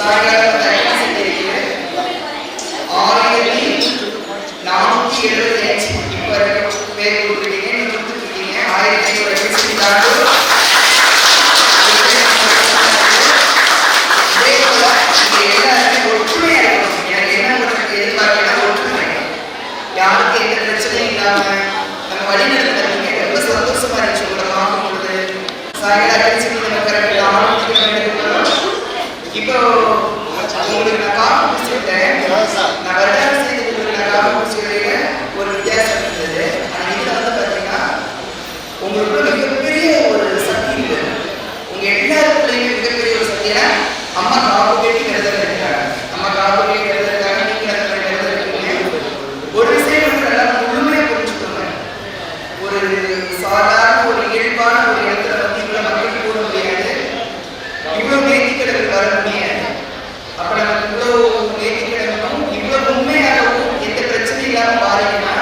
சாயங்காலம் தயார் செஞ்சிருக்கிறது 1475. இப்போ பேர் கொடுத்துருக்கீங்க, நீங்க கொடுத்துருக்கீங்க 1500 இதே போல நீங்க எல்லாருமே ஒற்றுமையா இருக்கணும். எனக்கு என்ன உங்களுக்கு எதிர்பார்க்கனா ஒற்றுமை, யாருக்கு எந்த பிரச்சனையும் இல்லாம நம்ம வழி நடத்துறீங்க. ரொம்ப சந்தோஷமா இருந்துச்சு உங்களை பார்க்கும் பொழுது. சாயங்காலம் அடிச்சு நம்ம கரெக்டாக இப்போ உங்களுக்கு நான் காப்பு குடிச்சிருக்கேன். நான் வருடாரம் செய்து உங்களுக்கு நான் காப்பு குடிச்சிருக்க ஒரு வித்தியாசம் இருந்தது. ஆனால் இதில் வந்து பார்த்தீங்கன்னா உங்களுக்கு மிகப்பெரிய ஒரு சக்தி இருக்குது. உங்க எல்லாருக்குள்ளேயுமே மிகப்பெரிய ஒரு சக்தியா அம்மா காப்பு கேட்டு கருதல் இருக்கிறாங்க. அம்மா காப்பு கேட்டு கருதல் இருக்காங்க, நீங்க கருதல் இருக்கீங்க. ஒரு விஷயம் வந்து நல்லா முழுமையா புரிஞ்சுக்கோங்க. ஒரு சாதாரண ஒரு இயல்பான ஒரு இடத்துல வந்து இவ்வளவு மக்கள் கூட முடியாது, இவ்வளவு நேர்த்திக்கடல் வர முடியாது. அப்ப நம்ம இவ்வளவு நேர்த்திக்கடலும் இவ்வளவு உண்மையாகவும் எந்த பிரச்சனை இல்லாம வாரீங்கன்னா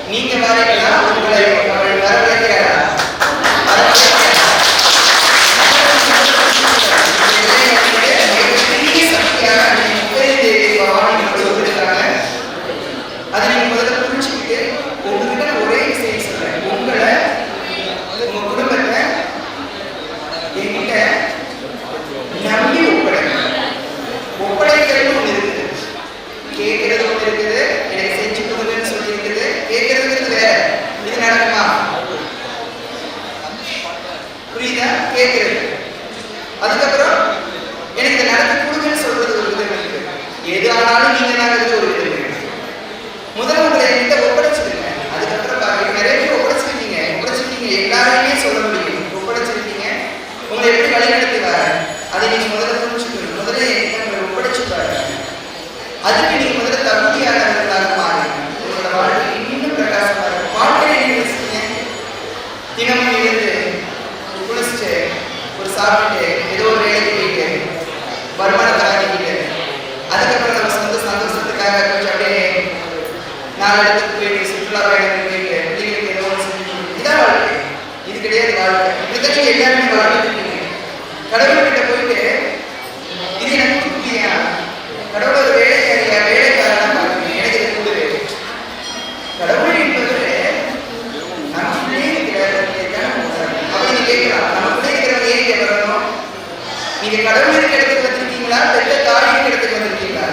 நீங்க வாரீங்களா? உங்களை அவள் வரவேற்கிறாரா? மிகப்பெரிய சக்தியாக அதை நீங்க முதல்ல புரிஞ்சுக்கிட்டு உங்ககிட்ட ஒரே விஷயம் சொல்றேன். உங்களை உங்க குடும்பத்தை என்கிட்ட நம்பி ஒப்படைக்கிறது ஒண்ணு இருக்குது, கேட்கறது ஒண்ணு இருக்குது. எனக்கு செஞ்சு கொடுங்கன்னு சொல்லி இருக்குது. கேட்கறதுங்கிறது வேற. இது நடக்குமா? புரியுதா? கேட்கறது. அதுக்கப்புறம் எனக்கு இதை நடத்தி கொடுங்கன்னு சொல்றது ஒரு விதம் இருக்கு. எது ஆனாலும் நீங்க நாங்கிறது ஒரு விதம் இருக்கு. முதல்ல உங்களை என்கிட்ட ஒப்படைச்சிருங்க. அதுக்கப்புறம் பாருங்க, நிறைய பேர் ஒப்படைச்சிருக்கீங்க. எல்லாருமே சொல்ல முடியும். ஒப்படைச்சிருக்கீங்க. உங்களை எப்படி வழி நடத்தி வர அதை நீங்க முதல்ல புரிஞ்சுக்கணும். முதல்ல என்கிட்ட உங்களை ஒப்படைச்சு பாருங்க. அதுக்கு நீங்க முதல்ல தகுதியானவர்களாக மாறுங்க. உங்களோட வாழ்க்கை இன்னும் பிரகாசமா இருக்கும். வாழ்க்கையை நீங்க வச்சுக்கீங்க. தினமும் எழுந்து குளிச்சுட்டு ஒரு சாப்பிட்டு ஏதோ ஒரு வேலைக்கு போயிட்டு வருமானத்தை ஆகிக்கிட்டு அதுக்கப்புறம் நம்ம சொந்த சந்தோஷத்துக்காக கொஞ்சம் அப்படியே 4 இடத்துக்கு போயிட்டு சுற்றுலா பயணங்கள் போயிட்டு பிள்ளைங்களுக்கு ஏதோ ஒன்று செஞ்சு இதான் வாழ்க்கை. இது கிடையாது வாழ்க்கை. இப்படிதான் நீங்க எல்லாருமே வாழ்ந்துருக்கீங்க. கடவுள்கிட்ட போயிட்டு இது எனக்கு கொடுக்கலையா? கடவுள் ஒரு வேலைக்காரனா பாருங்க, எனக்கு இதை கொடுவே. கடவுள் என்பது நமக்குள்ளே இருக்கிறார். அவங்க கேட்கலாம், நமக்குள்ளே இருக்கிறவங்க ஏன் கேட்கணும்? நீங்க கடவுள் இருக்கிற இடத்துக்கு வந்திருக்கீங்களா? பெற்ற தாயின் இடத்துக்கு வந்திருக்கீங்களா?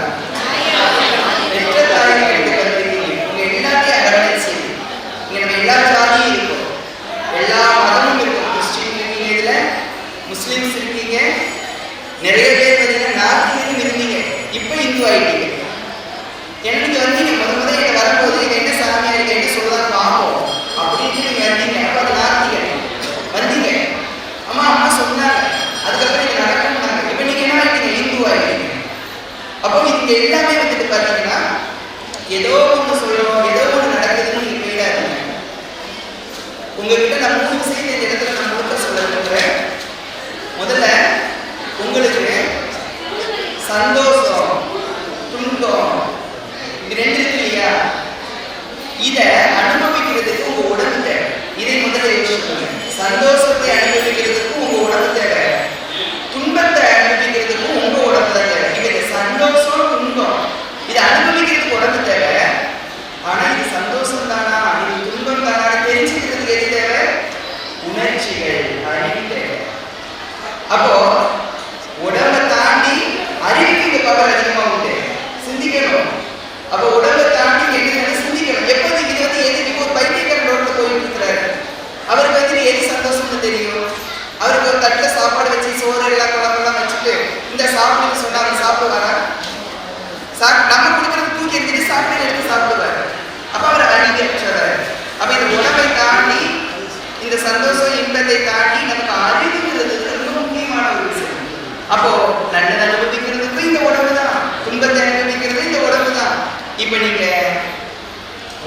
பெற்ற தாயின் இடத்துக்கு வந்திருக்கீங்க. உங்க எல்லாத்தையும் அரவணைச்சு இங்க நம்ம எல்லா ஜாதியும் இருக்கும், எல்லா மதமும் இருக்கும். கிறிஸ்டின் இருக்கீங்க, இதுல முஸ்லிம்ஸ் இருக்கீங்க, நிறைய பேர் பார்த்தீங்கன்னா நார்த்திலும் இருந்தீங்க, இப்போ இந்து ஆயிட்டீங்க. எனக்கு வந்து நீங்க முதல்ல இங்க வரும்போது இது என்ன சாமியா இருக்கு என்ன சொல்லதான் பார்ப்போம் அப்படின்னு நீங்க வந்தீங்க. அப்ப அது நார்த்திக வந்தீங்க. அம்மா சொன்னாங்க, அதுக்கப்புறம் நீங்க நடக்கணும்னாங்க. இப்ப நீங்க என்ன ஆயிட்டீங்க? இந்து ஆயிட்டீங்க. அப்போ இதுக்கு எல்லாமே வந்துட்டு பார்த்தீங்கன்னா ஏதோ ஒன்று சொல்லணும், ஏதோ ஒன்று நடக்குதுன்னு நீங்க போயிடாதீங்க. உங்ககிட்ட நான் 3 விஷயத்தை இந்த இடத்துல நான் முழுக்க சொல்ல விரும்புறேன். முதல்ல உங்களுக்கு சந்தோஷம், துன்பம் இது 2 இருக்கு இல்லையா? இதை அனுபவிக்கிறதுக்கு உங்க உடம்பு தேவை. இதை முதல்ல யோசிச்சுக்கோங்க. சந்தோஷத்தை அனுபவிக்கிறதுக்கு உங்க உடம்பு தேவை, துன்பத்தை அனுபவிக்கிறதுக்கும் உங்க உடம்பு தான் தேவை. இது சந்தோஷம் துன்பம் இதை அனுபவிக்கிறதுக்கு உடம்பு தேவை. ஆனா இது சந்தோஷம் தானா இது துன்பம் தானா தெரிஞ்சுக்கிறதுக்கு எது தேவை? உணர்ச்சிகள், அறிவு தேவை. அப்போ உடம்பை தாண்டி அறிவுக்கு இந்த பவர் அதிகமா உண்டு. சிந்திக்கணும். அப்போ உடம்பை தாண்டி என்ன சிந்திக்கணும். எப்போது இது வந்து எதுக்கு ஒரு பைத்தியக்காரன் ரோட்ல போயிட்டு இருக்கிறாரு, அவருக்கு வந்து எது சந்தோஷம்னு தெரியும். அவருக்கு ஒரு தட்டில் சாப்பாடு வச்சு சோறு எல்லாம் குழம்பெல்லாம் வச்சுட்டு இந்த சாப்பிடுன்னு சொன்னா அவர் சாப்பிடுவாரா? நம்ம கொடுக்கறது தூக்கி எடுத்துட்டு சாப்பிட்டு எடுத்து சாப்பிடுவாரு. அப்ப அவர் அறிவு சொல்றாரு. அப்ப இந்த உணவை தாண்டி இந்த சந்தோஷம் இன்பத்தை தாண்டி நமக்கு அறிவுங்கிறது ரொம்ப முக்கியமான ஒரு விஷயம். அப்போ நல்லதை அனுபவிக்கிறதுக்கு இந்த உடம்பு தான், துன்பத்தை அனுபவிக்கிறது இந்த உடம்பு தான். இப்ப நீங்க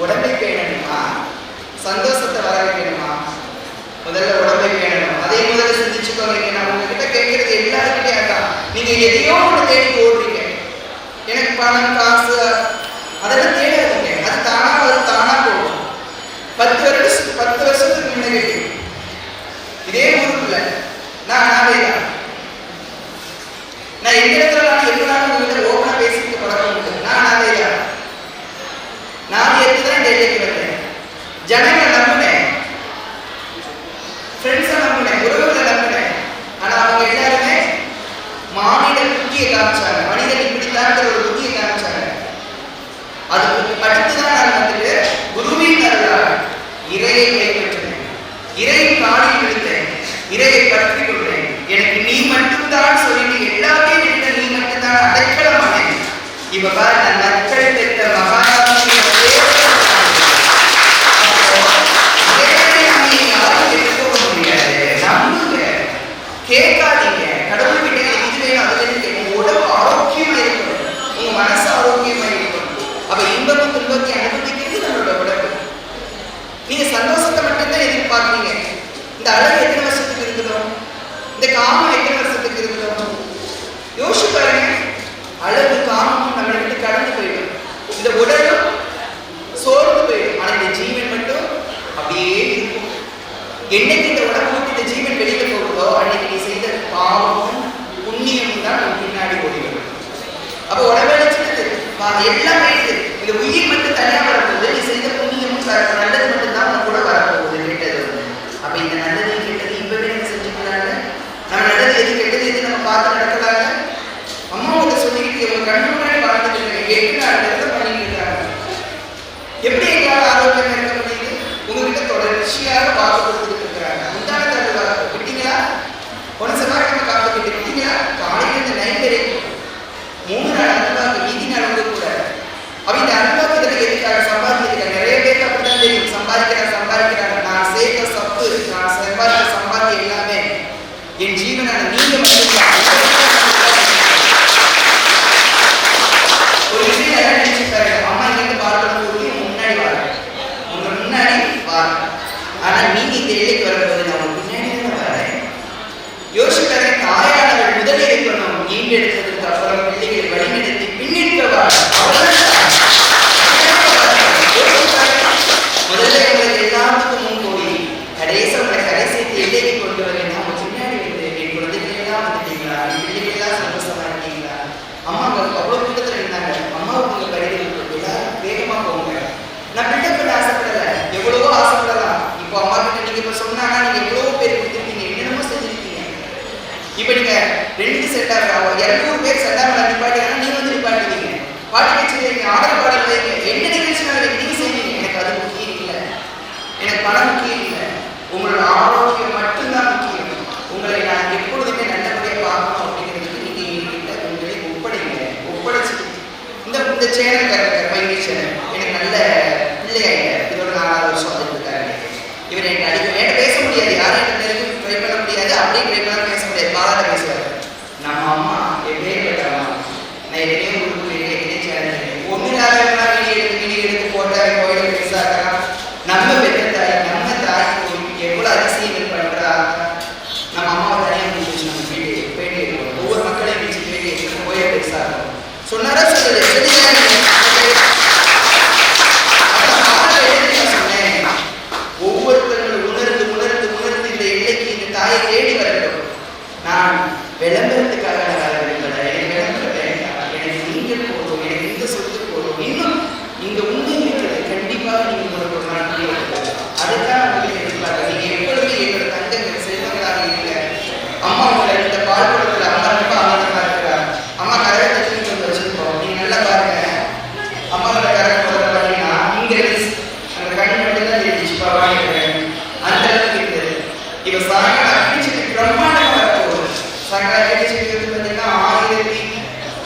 உடம்பை பேணணுமா சந்தோஷத்தை வர வைக்கணுமா? முதல்ல உடம்பை பேணணும். அதே முதல்ல சிந்திச்சுக்கோங்க. நான் உங்ககிட்ட கேட்கறது எல்லாருக்கிட்டே அதான். நீங்க எதையோ ஒன்று தேடி ஓடுறீங்க. எனக்கு பணம் காசு அதெல்லாம் தேடாதீங்க. அது தானா வரும், தானா போகும். 10 வருஷத்துக்கு முன்னாடி இதே ஊருக்குள்ள நான் எந்த இடத்துல நான் புத்தியை காமிச்சாங்க. மனிதன் இப்படித்தாங்கிற ஒரு புத்தியை காமிச்சாங்க. அதுக்கு அடுத்துதான் நான் வந்துட்டு குருவின் அருளால் இறையை கைப்பற்றினேன், இறையின் காலில் விழுந்தேன், இறையை பற்றி கொண்டேன். எனக்கு நீ மட்டும்தான் சொல்லிட்டு எல்லாத்தையும் விட்ட நீ மட்டும்தான் அடைக்கலமானேன். இப்ப பாரு, நான் நற்கள் பெற்ற மகாராஜி கேட்காதீங்க. கடவுள் கிட்ட இது வேணும் அது வேணும். உங்க உடம்பு ஆரோக்கியமா இருக்கணும், உங்க மனசு ஆரோக்கியமா இருக்கணும். அப்ப இன்பமும் துன்பத்தை அனுபவிக்கிறது நம்மளோட உடம்பு. நீங்க சந்தோஷத்தை மட்டும்தான் எதிர்பார்க்கீங்க. இந்த அழகு எத்தனை வருஷத்துக்கு இருக்கணும்? இந்த காமம் எத்தனை வருஷத்துக்கு இருக்கணும்? யோசிச்சு பாருங்க. அழகு காமமும் நம்மளை விட்டு கடந்து போயிடும். இந்த உடலும் சோர்ந்து போயிடும். ஆனா இந்த ஜீவன் மட்டும் அப்படியே இருக்கும். என்னைக்கு இந்த உடம்பு விட்டு இந்த ஜீவன் வெளியில போகுதோ அன்னைக்கு நீ செய்த பாவமும் புண்ணியமும் தான் நம்ம பின்னாடி ஓடிடும். அப்ப உடம்பெடுத்து எல்லாம் போயிடுது. இந்த உயிர் மட்டும் தனியா வரப்போகுது. நீ செய்த புண்ணியமும் நல்லது மட்டும்தான் உங்க கூட வரப்போகுது. கெட்டது அப்ப இந்த நல்லது கெட்டது இப்பவே நம்ம செஞ்சுக்கலாங்க. நம்ம நல்லது எது கெட்டது எது நம்ம பார்த்து நடக்கலாங்க. அம்மா உங்க சொல்லிக்கிட்டு உங்க கண்ணு முன்னாடி வாழ்ந்துட்டு இருக்காங்க. 8 நாள் நேரத்தை பண்ணிட்டு இருக்காங்க. எப்படி எங்களால் ஆரோக்கியமா இருக்க முடியுது? உங்ககிட்ட தொடர்ச்சியாக வாக்கு கொடுத்துட்டு இருக்கிறாங்க. முந்தான தருவாங்க விட்டீங்களா? ஒன்று செவ்வாய் நம்ம காப்பீட்டு விட்டீங்களா? காலையில் இந்த நைட் வரைக்கும் 3 நாள் அனுபவம் மீதி நடந்து கூட. அப்ப இந்த அனுபவத்தில் எதுக்காக சம்பாதிக்கிறாங்க? நிறைய பேருக்கு அப்படிதான் தெரியும். சம்பாதிக்கிறாங்க. நான் சேர்த்த சப்பு, நான் சம்பாதிக்க சம்பாதிக்க எல்லாமே என் ஜீவனான நீங்க ஒரு விஷயம் எல்லாம் நினைச்சுப்பாரு. அம்மா இங்கிருந்து பார்க்கணும் போது முன்னாடி வாங்க, உங்க முன்னாடி வாங்க. ஆனா நீங்க இந்த எல்லைக்கு வரும்போது நான் உங்க பின்னாடி தான் வரேன். யோசிப்பாரு. தாயானவள் முதலில் இருக்கணும். ஈண்டெடுத்ததுக்கு அப்புறம் பிள்ளைகளை வழிநடத்தி பின்னிற்கவா முதல்ல எங்களுக்கு எல்லாத்துக்கும் முன்கூடி கடைசி உங்களை கரை சேர்த்து எல்லைக்கு கொண்டு வரேன். அவங்க பின்னாடி வந்து என் குழந்தைகள் எல்லாம் வந்துட்டீங்களா? என் பிள்ளைகள் எல்லாம் சந்தோஷமா இருக்கீங்களா? அம்மா அவ்வளவு கூட்டத்தில் இருந்தாங்க. அம்மாவுக்கு உங்க கருதி எல்லாரும் வேகமா போங்க. நான் பில்டப் பண்ண ஆசைப்படல, எவ்வளவோ ஆசைப்படலாம். இப்போ அம்மா கிட்ட நீங்க இப்ப சொன்னாங்கன்னா நீங்க எவ்வளவோ பேர் கொடுத்துருக்கீங்க, என்னென்னமோ செஞ்சிருக்கீங்க. இப்ப நீங்க 2 செட் ஆகும் 200 பேர் செட் ஆகலாம் நிப்பாட்டிங்கன்னா நீங்க வந்து நிப்பாட்டுவீங்க. பாட்டு வச்சுருக்கீங்க, ஆடல் பாடல் வைங்க, என்ன நிகழ்ச்சினாலும் நீங்க செய்வீங்க. எனக்கு அது முக்கியம் இல்லை, எனக்கு பணம் முக்கியம் இல்லை. உங்களோட ஆரோக்கியம் மட்டும்தான் முக்கியம். உங்களை நான் எப்பொழுதுமே நல்லபடியாக பார்க்கணும் அப்படிங்கிறதுக்கு நீங்க என்கிட்ட உங்களை ஒப்படைச்சு இந்த சேனல் பயிற்சி சேனல் எனக்கு நல்ல பிள்ளையாயிட்ட. இதோட 4வது வருஷம் வந்துருக்காரு. இவர் எனக்கு என்கிட்ட பேச முடியாது, யாரும் எனக்கு ட்ரை பண்ண முடியாது, அப்படியே ட்ரை பண்ண பேச முடியாது. பாலாட்ட பேசுவார். நம்ம அம்மா எப்படியே கேட்டாமா நான் எத்தனையோ உறுப்பு எத்தனையோ சேனல் ஒன்றும் இல்லாத வீடியோ எடுத்து போட்டால் கோயில் பெருசாக்கலாம். நம்ம பெற்ற தாய் நம்ம தாய்க்கு எவ்வளோ அதிசயங்கள் பண்ணுறா. நம்ம அம்மாவை தனியாக முடிச்சு நம்ம பேட்டி எடுக்கணும். ஒவ்வொரு மக்களையும் வச்சு பேட்டி எடுக்கணும். கோயில் பெருசாகணும் சொன்னாரா சொல்லுது. சொன்னேன் ஒவ்வொருத்தரும் உணர்ந்து உணர்ந்து உணர்ந்து இந்த எல்லைக்கு இந்த தாயை தேடி வரட்டும். நான் விளம்பரத்துக்காக எனக்கு விளம்பரம் வேண்டாம். எனக்கு நீங்க போதும், எனக்கு இந்த சொத்து போதும். இன்னும் இங்க உண்மை இருக்கிறது. கண்டிப்பாக நீங்க உங்களுக்கு ஒரு நாள் அதுதான் உங்களுக்கு எதிர்பார்க்க. நீங்க எப்பொழுதுமே எங்களோட தங்கங்கள் செல்வங்களாக இல்லை. அம்மா உங்களை இந்த பால் குளத்துல அம்மா ரொம்ப ஆனந்தமா இருக்கிறார். அம்மா கரவை தண்ணி வந்து வச்சிருக்கோம். நீங்க நல்லா பாருங்க. அம்மாவோட கரை போகிற பார்த்தீங்கன்னா இங்க அந்த கண்ணு மட்டும்தான் தெரிஞ்சு பாவாங்க. அந்த அளவுக்கு இருக்குது. இப்ப சாயங்காலம் அடிச்சுட்டு பிரம்மாண்டமா வரப்போகுது. சாயங்காலம் அடிச்சுட்டு பார்த்தீங்கன்னா 1000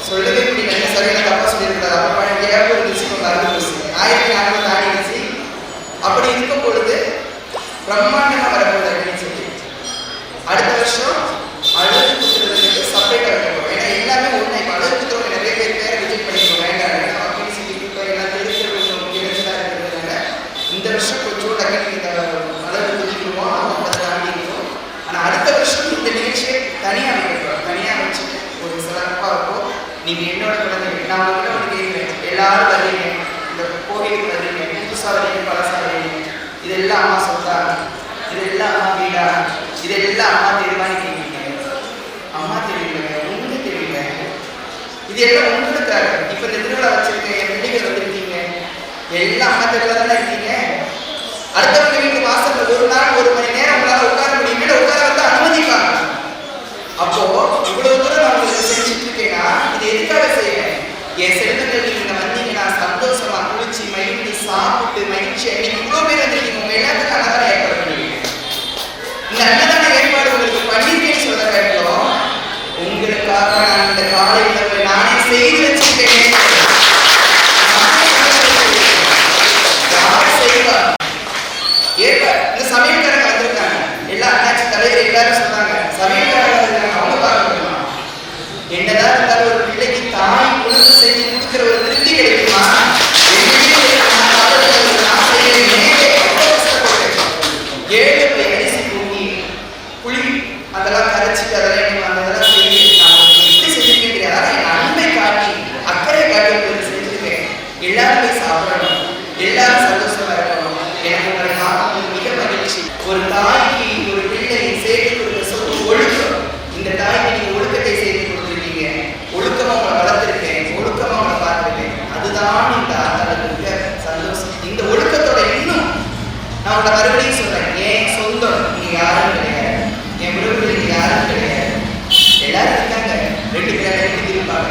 சொல்லவே முடியல. சரியான தப்பா சொல்லியிருக்காரு. அப்ப கேப் ஒரு விஷயம் 1400 தாண்டிடுச்சு. அப்படி இருக்கும் பொழுது பிரம்மாண்டமா வரப்போகுது அப்படின்னு சொல்லி அடுத்த வருஷம் அழகு குத்துறதுக்கு செப்பரேட்டா வைக்கப்படும். ஏன்னா எல்லாமே ஒண்ணு. இப்போ அழகு குத்துறவங்க நிறைய பேர் விசிட் பண்ணிக்கணும். வேண்டாம் எல்லாம் தெரிஞ்சுக்கிறதுனால இந்த வருஷம் கொஞ்சம் டக்குனு இந்த அழகு குதிக்குவோம். அதை தாண்டிக்கிறோம். ஆனா அடுத்த வருஷம் இந்த நிகழ்ச்சியை தனியா வைக்கிறோம். தனியா வச்சுட்டு ஒரு சிறப்பா இருக்கும். நீங்க என்னோட குழந்தைங்க நான் உங்கள்கிட்ட ஒன்று கேட்குறேன். எல்லாரும் வருவீங்க, இந்த கோவிலுக்கு வருவீங்க, புதுசா வருவீங்க, பழசா வருவீங்க. இதெல்லாம் அம்மா சொத்தா, இதெல்லாம் அம்மா வீடா, இதெல்லாம் அம்மா தெரியுமான்னு கேட்குறீங்க. அம்மா தெரியல, உங்களுக்கு தெரியல. இது எல்லாம் உங்களுக்காக. இப்ப இந்த திருவிழா வச்சிருக்கேன், என் பிள்ளைகள் வந்திருக்கீங்க, எல்லாம் அம்மா தெருவில் தானே இருக்கீங்க. அடுத்தவங்க வீட்டு வாசல்ல ஒரு நாள் 1 மணி நேரம் உங்களால உட்கார முடியும். உட்கார வந்து அனுமதிப்பாங்க. அப்போ இவ்வளவு தூரம் நான் உங்களுக்கு செஞ்சுட்டு இருக்கேன்னா என் செல்வங்கள் நீங்க வந்தீங்கன்னா சந்தோஷமா குளிச்சு மகிழ்ந்து சாப்பிட்டு மகிழ்ச்சியா நீங்க இவ்வளவு பேர் வந்திருக்கீங்க. உங்க எல்லாத்துக்கும் அன்னதானம் ஏற்பாடு பண்ணுவீங்க. இந்த அன்னதான ஏற்பாடு உங்களுக்கு பண்ணிருக்கேன்னு சொல்ல வேண்டும். உங்களுக்காக நான் இந்த காலையில் நானே செய்து வச்சிருக்கேன். யார் செய்வா? ஏற்பாடு இந்த சமையல்காரங்க வந்திருக்காங்க. எல்லா அண்ணாச்சி தலைவர் எல்லாரும் சொன்னாங்க சமையல்காரங்க வந்திருக்காங்க. அவங்க பார்க்கணுமா? என்னதான் இருந்தாலும் ஒரு பிள்ளைக்கு தாய் உணவு செஞ்சு கொடுக்கிற ஒரு திருப்தி கிடைக்குமா? ஏழு பை அரிசி பூங்கி புளி அதெல்லாம் கரைச்சிட்டு அதெல்லாம் அதெல்லாம் செய்ய நான் எப்படி செஞ்சிருக்கேன் தெரியாது. என் அன்பை காட்டி அக்கறை காட்டி உங்களுக்கு செஞ்சிருக்கேன். எல்லாருமே சாப்பிடணும், எல்லாரும் சந்தோஷமா இருக்கணும். எனக்கு உங்களை பார்க்கும்போது மிக மகிழ்ச்சி. ஒரு தாய்க்கு ஒரு பிள்ளையை சேர்த்து கொடுக்க சொல் ஒழுக்கம். இந்த தாய்க்கு நீங்க ஒழுக்கத்தை சேர்த்து கொடுத்துருக்கீங்க. ஒழுக்கமா உங்களை வளர்த்துருக்கேன், ஒழுக்கமா உங்களை பார்த்துருக்கேன். அதுதான் இந்த ஆத்தாளுக்கு மிக சந்தோஷம். இந்த ஒழுக்கத்தோட இன்னும் நான் உங்களை மறுபடியும் சொல்றேன். என் சொந்தம் நீங்க யாரும் கிடையாது, என் உறவுகள் நீங்க யாரும் கிடையாது. எல்லாரும் இருக்காங்க, ரெண்டு பேரும் ரெண்டு இருப்பாங்க.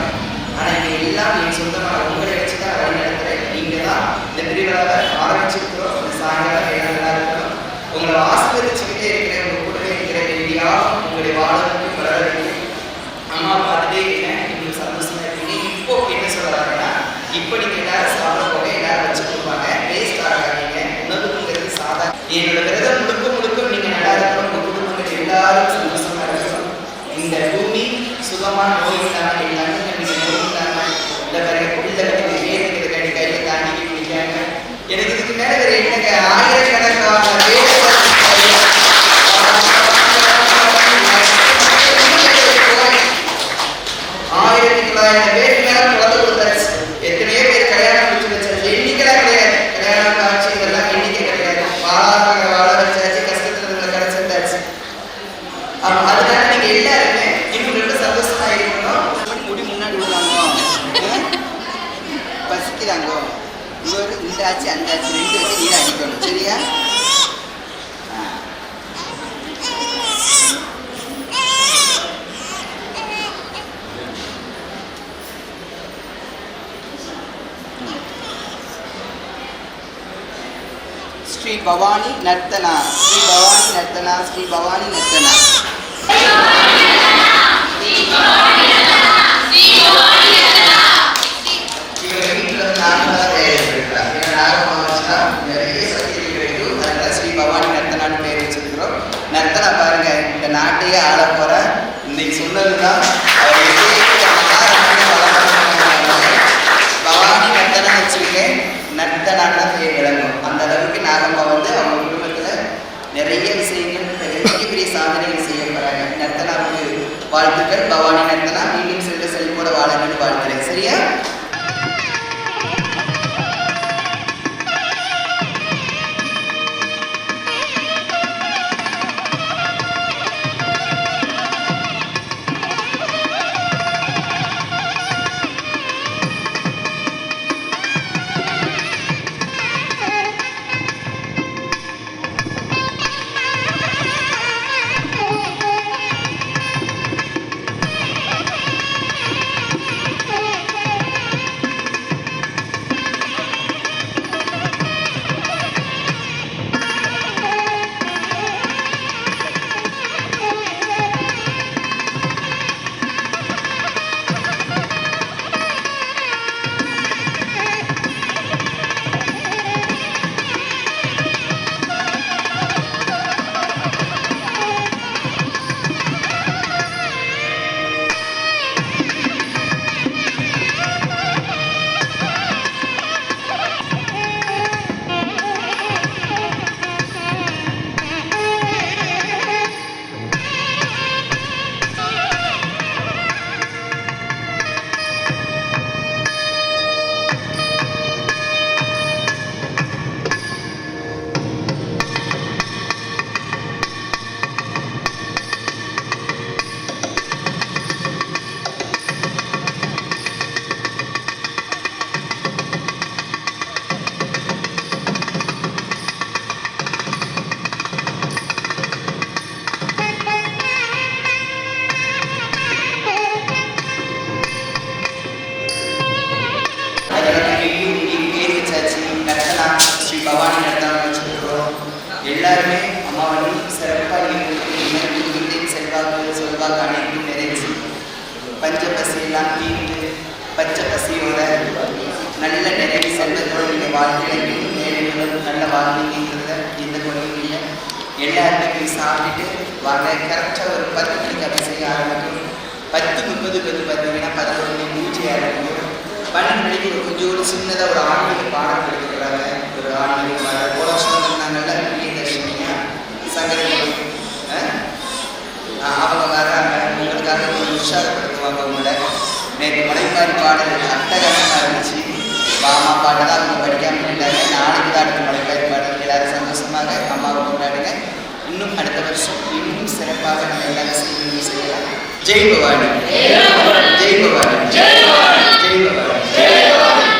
ஆனா நீங்க எல்லாம் என் சொந்தமான உங்களை வச்சுதான் வழி நடத்துறேன். நீங்க தான் இந்த திருவிழாவை ஆரம்பிச்சிருக்கிறோம். இந்த சாயங்காலம் வேணாங்களா இருக்கணும். உங்களை ஆசீர்வதிச்சுக்கிட்டே இருக்கிறேன். உங்க கூடவே இருக்கிறேன். எப்படியாவது உங்களுடைய வாழ்க்கை வளர வேண்டும். அம்மா பார்த்துட்டே இருக்கேன். உங்களுக்கு சந்தோஷமா இருக்கீங்க. இப்போ என்ன சொல்றாங்கன்னா, இப்போ நீங்க எல்லாரும் சாப்பிட போக எல்லாரும் வச்சு கொடுப்பாங்க. வேஸ்ட் ஆகாதீங்க. உணவுங்கிறது சாதாரண. என்னோட விரதம் முழுக்க நீங்க நல்லா இருக்கணும். உங்க குடும்பங்கள் எல்லாரும் சந்தோஷமா இருக்கணும். இந்த பூமி சுகமான நோய் இல்லாம எல்லாமே நீங்க நோய் இல்லாம இந்த பிறகு பிள்ளைகளுக்கு வேலைக்கு கடி கையில தாண்டி பிடிக்காங்க. எனக்கு இதுக்கு மேல வேற என்னங்க ஆயிரக்கணக்கான பேருக்கு மேல குழந்தை கொடுத்தாச்சு. எத்தனையோ பேர் கல்யாணம் முடிச்சு வச்சாச்சு. எண்ணிக்கைலாம் கிடையாது. கல்யாணம் காட்சி இதெல்லாம் எண்ணிக்கை கிடையாது. வாழ வச்சாச்சு. கஷ்டத்துல இருந்து கிடைச்சிருந்தாச்சு. அதனால நீங்க எல்லாருமே இன்னும் ரொம்ப சந்தோஷமா இருக்கணும். முடி முன்னாடி விடுவாங்க, பசிக்கிறாங்க. இந்த ஆச்சு அந்த ஆச்சு ரெண்டு வச்சு நீரை அடிக்கணும். சரியா? ஸ்ரீ பவானி நர்த்தனா, ஸ்ரீ பவானி நர்த்தனா, ஸ்ரீ பவானி நர்த்தனா. இவங்க வீட்டில் நார்மலாக தயாரிச்சிருக்கிறாங்க. ஏன்னா நாகமாவா நிறைய சக்தி கிடைக்கும். அதனால ஸ்ரீ பவானி நர்த்தனான்னு பேர் வச்சிருக்கிறோம். நர்த்தனா பாருங்க, இந்த நாட்டையே ஆள போற இன்னைக்கு சொன்னதுதான் பவானி நர்த்தனா வச்சிருக்கேன். நர்த்தனான்னு பேர் விளங்கும். அந்த அளவுக்கு நாகம்மா வந்து அவங்க குடும்பத்துல நிறைய விஷயங்கள் பெரிய சாதனைகள் செய்ய போறாங்க. நர்த்தனாவுக்கு வாழ்த்துக்கள். பவானி நர்த்தனா மீண்டும் செல்வ செழிப்போட வாழணும்னு வாழ்த்துறேன். சரியா? பஞ்ச பசியெல்லாம் தீர்ந்து பச்சை பசியோட நல்ல நிறைவு செல்வத்தோடு நீங்கள் வாழ்க்கையில் இன்னும் மேலும் நல்ல வாழ்க்கைங்கிறத இந்த கொள்கைய எல்லாருமே போய் சாப்பிட்டுட்டு வாங்க. கரெக்டாக ஒரு 10 மணிக்கு அப்படி செய்ய ஆரம்பிக்கும். 10:30 பார்த்தீங்கன்னா 11 மணி பூஜை ஆரம்பிக்கும். 12 மணிக்கு ஒரு கொஞ்சோடு சின்னதாக ஒரு ஆன்மீக பாடம் கொடுத்துருக்குறாங்க. ஒரு ஆன்மீக பாடம் போன வருஷம் வந்தாங்கல்ல பிரியதர்ஷினியா சங்கரன் அவங்க வர்றாங்க. உங்களுக்காக கொஞ்சம் உற்சாகப்படுத்துவாங்க. உங்களை நேற்று மலைமாரி பாடல் அட்டகாசமாக இருந்துச்சு. பாமா பாட்டெல்லாம் அவங்க படிக்காமல் இருந்தாங்க. நாளைக்கு தான் அடுத்த மலைமாரி பாடல். எல்லாரும் சந்தோஷமாக அம்மாவை கொண்டாடுங்க. இன்னும் அடுத்த வருஷம் இன்னும் சிறப்பாக நம்ம எல்லாரும் செய்யலாம். ஜெய் பவானி.